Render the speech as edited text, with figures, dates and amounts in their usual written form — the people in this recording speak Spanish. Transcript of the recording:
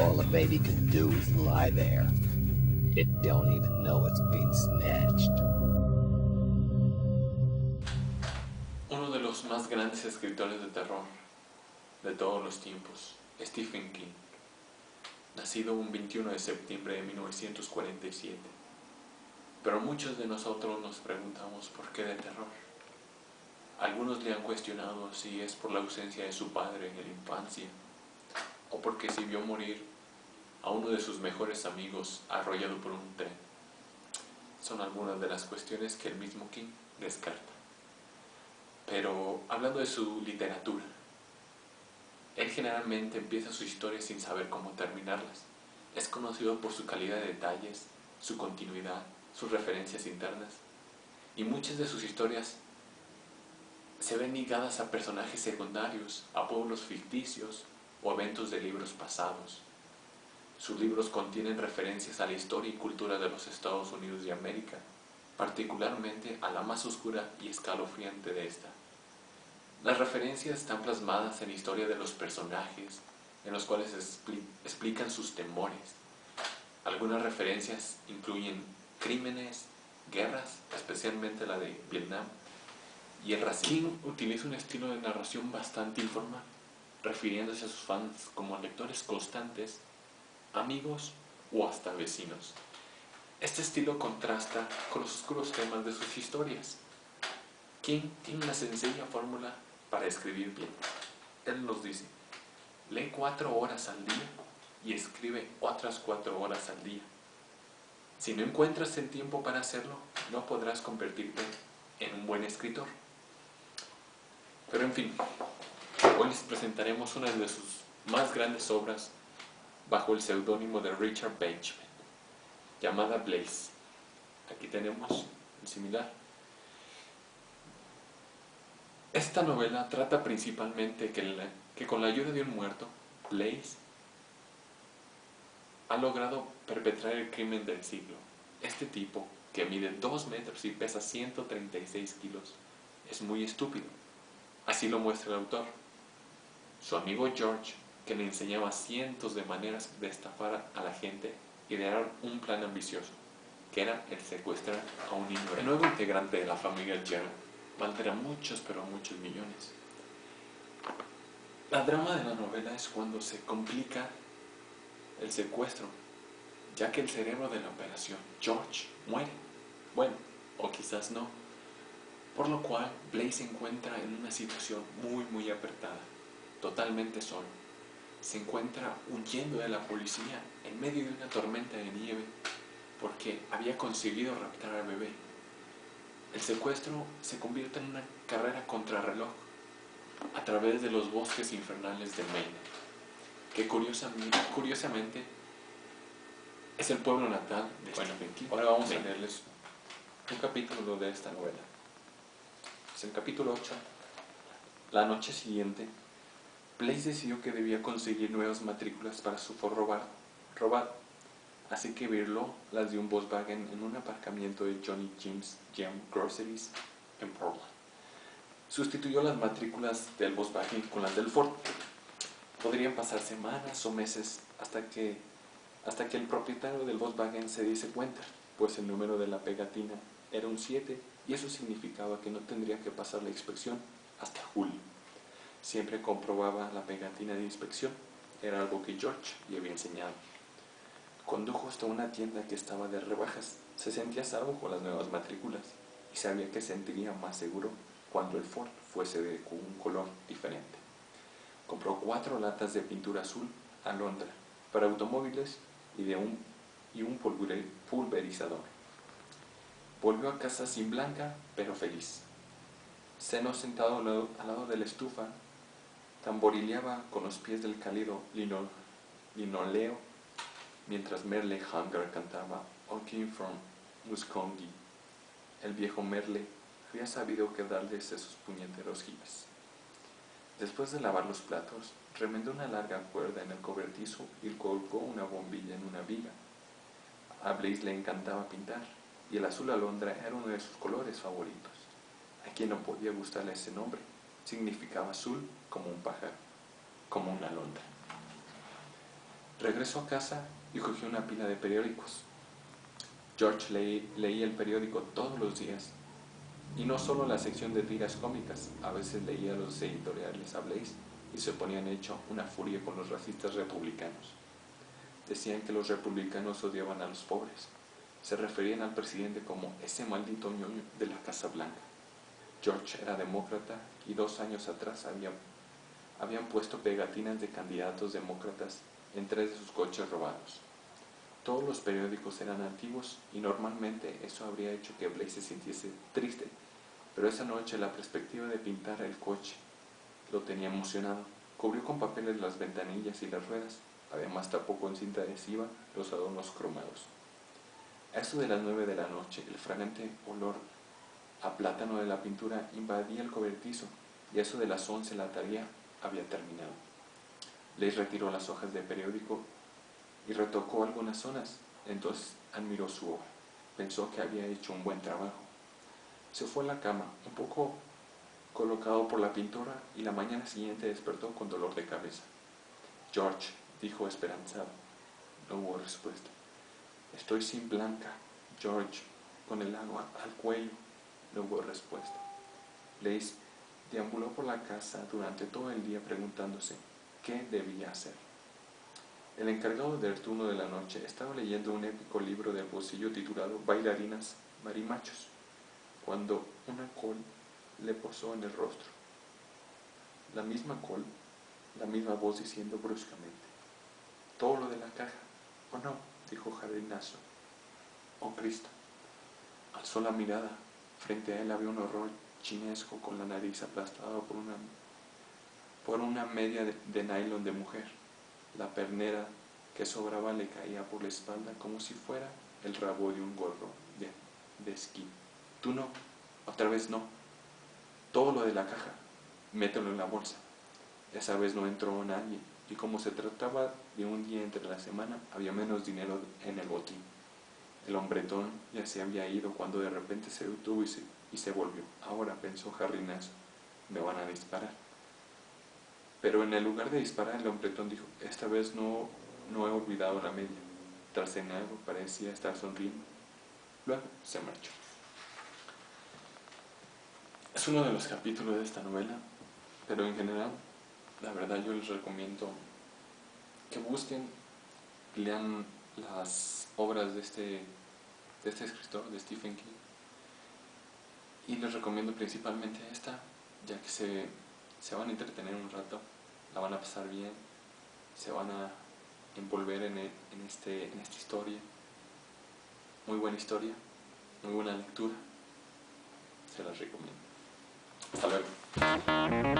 All a baby can do is lie there. It don't even know it's been snatched. Uno de los más grandes escritores de terror de todos los tiempos, Stephen King, nacido un 21 de septiembre de 1947. Pero muchos de nosotros nos preguntamos por qué de terror. Algunos le han cuestionado si es por la ausencia de su padre en la infancia, o porque se vio morir a uno de sus mejores amigos arrollado por un tren. Son algunas de las cuestiones que el mismo King descarta. Pero hablando de su literatura, él generalmente empieza su historia sin saber cómo terminarlas. Es conocido por su calidad de detalles, su continuidad, sus referencias internas, y muchas de sus historias se ven ligadas a personajes secundarios, a pueblos ficticios o eventos de libros pasados. Sus libros contienen referencias a la historia y cultura de los Estados Unidos de América, particularmente a la más oscura y escalofriante de esta. Las referencias están plasmadas en la historia de los personajes, en los cuales explican sus temores. Algunas referencias incluyen crímenes, guerras, especialmente la de Vietnam, y el racismo. King utiliza un estilo de narración bastante informal, refiriéndose a sus fans como lectores constantes, amigos o hasta vecinos. Este estilo contrasta con los oscuros temas de sus historias. King tiene una sencilla fórmula para escribir bien. Él nos dice: lee 4 horas al día y escribe otras 4 horas al día. Si no encuentras el tiempo para hacerlo, no podrás convertirte en un buen escritor. Pero en fin, hoy les presentaremos una de sus más grandes obras bajo el seudónimo de Richard Benjamin, llamada Blaze. Aquí tenemos el similar. Esta novela trata principalmente que con la ayuda de un muerto, Blaze ha logrado perpetrar el crimen del siglo. Este tipo, que mide 2 metros y pesa 136 kilos, es muy estúpido. Así lo muestra el autor. Su amigo George, que le enseñaba cientos de maneras de estafar a la gente, idearon un plan ambicioso, que era el secuestrar a un niño. El nuevo integrante de la familia Gerard valdrá muchos, pero muchos millones. La drama de la novela es cuando se complica el secuestro, ya que el cerebro de la operación, George, muere. Bueno, o quizás no. Por lo cual, Blaze se encuentra en una situación muy apretada, totalmente solo. Se encuentra huyendo de la policía en medio de una tormenta de nieve porque había conseguido raptar al bebé. El secuestro se convierte en una carrera contrarreloj a través de los bosques infernales de Maine, que curiosamente es el pueblo natal de Stephen King. Ahora vamos a leerles un capítulo de esta novela. Es el capítulo 8. La noche siguiente, Blaze decidió que debía conseguir nuevas matrículas para su Ford robado, así que virló las de un Volkswagen en un aparcamiento de Johnny Jim's Jam Groceries en Portland. Sustituyó las matrículas del Volkswagen con las del Ford. Podrían pasar semanas o meses hasta que el propietario del Volkswagen se diese cuenta, pues el número de la pegatina era un 7 y eso significaba que no tendría que pasar la inspección hasta julio. Siempre comprobaba la pegatina de inspección, era algo que George le había enseñado. Condujo hasta una tienda que estaba de rebajas, se sentía a salvo con las nuevas matrículas y sabía que sentiría más seguro cuando el Ford fuese de un color diferente. Compró 4 latas de pintura azul Alondra para automóviles y un pulverizador. Volvió a casa sin blanca, pero feliz. Cenó sentado al lado de la estufa, tamborileaba con los pies del cálido linoleo, mientras Merle Hanger cantaba "All Came from Muscogee". El viejo Merle había sabido quedarles esos puñeteros hippies. Después de lavar los platos, remendó una larga cuerda en el cobertizo y colgó una bombilla en una viga. A Blaze le encantaba pintar, y el azul alondra era uno de sus colores favoritos. ¿A quién no podía gustarle ese nombre? Significaba azul como un pájaro, como una alondra. Regresó a casa y cogió una pila de periódicos. George leía el periódico todos los días. Y no solo la sección de tiras cómicas, a veces leía los editoriales a Blaze y se ponían hecho una furia con los racistas republicanos. Decían que los republicanos odiaban a los pobres. Se referían al presidente como ese maldito ñoño de la Casa Blanca. George era demócrata y 2 años atrás habían puesto pegatinas de candidatos demócratas en 3 de sus coches robados. Todos los periódicos eran antiguos y normalmente eso habría hecho que Blaze se sintiese triste, pero esa noche la perspectiva de pintar el coche lo tenía emocionado. Cubrió con papeles las ventanillas y las ruedas, además tapó con cinta adhesiva los adornos cromados. A eso de las 9 de la noche, el fragante olor a plátano de la pintura invadía el cobertizo y a eso de las 11 la tarea había terminado. Blaze retiró las hojas de periódico y retocó algunas zonas. Entonces admiró su obra. Pensó que había hecho un buen trabajo. Se fue a la cama, un poco colocado por la pintura, y la mañana siguiente despertó con dolor de cabeza. George, dijo esperanzado. No hubo respuesta. Estoy sin Blanca, George, con el agua al cuello. No hubo respuesta. Blaze deambuló por la casa durante todo el día preguntándose qué debía hacer. El encargado del turno de la noche estaba leyendo un épico libro del bolsillo titulado Bailarinas Marimachos, cuando una col le posó en el rostro. La misma col, la misma voz diciendo bruscamente: todo lo de la caja. ¿O no?, dijo Jardinazo. Oh Cristo. Alzó la mirada. Frente a él había un horror chinesco con la nariz aplastada por una media de nylon de mujer. La pernera que sobraba le caía por la espalda como si fuera el rabo de un gorro de esquí. Tú no, otra vez no. Todo lo de la caja, mételo en la bolsa. Esa vez no entró nadie, y como se trataba de un día entre la semana, había menos dinero en el botín. El hombretón ya se había ido cuando de repente se detuvo y se volvió. Ahora, pensó Jardinazo, me van a disparar. Pero en el lugar de disparar, el hombretón dijo: esta vez no he olvidado la media. Tras en algo parecía estar sonriendo. Luego se marchó. Es uno de los capítulos de esta novela, pero en general, la verdad, yo les recomiendo que busquen, lean las obras de este escritor, de Stephen King, y les recomiendo principalmente esta, ya que se van a entretener un rato, la van a pasar bien, se van a envolver en esta historia. Muy buena historia, muy buena lectura, se las recomiendo. Hasta luego.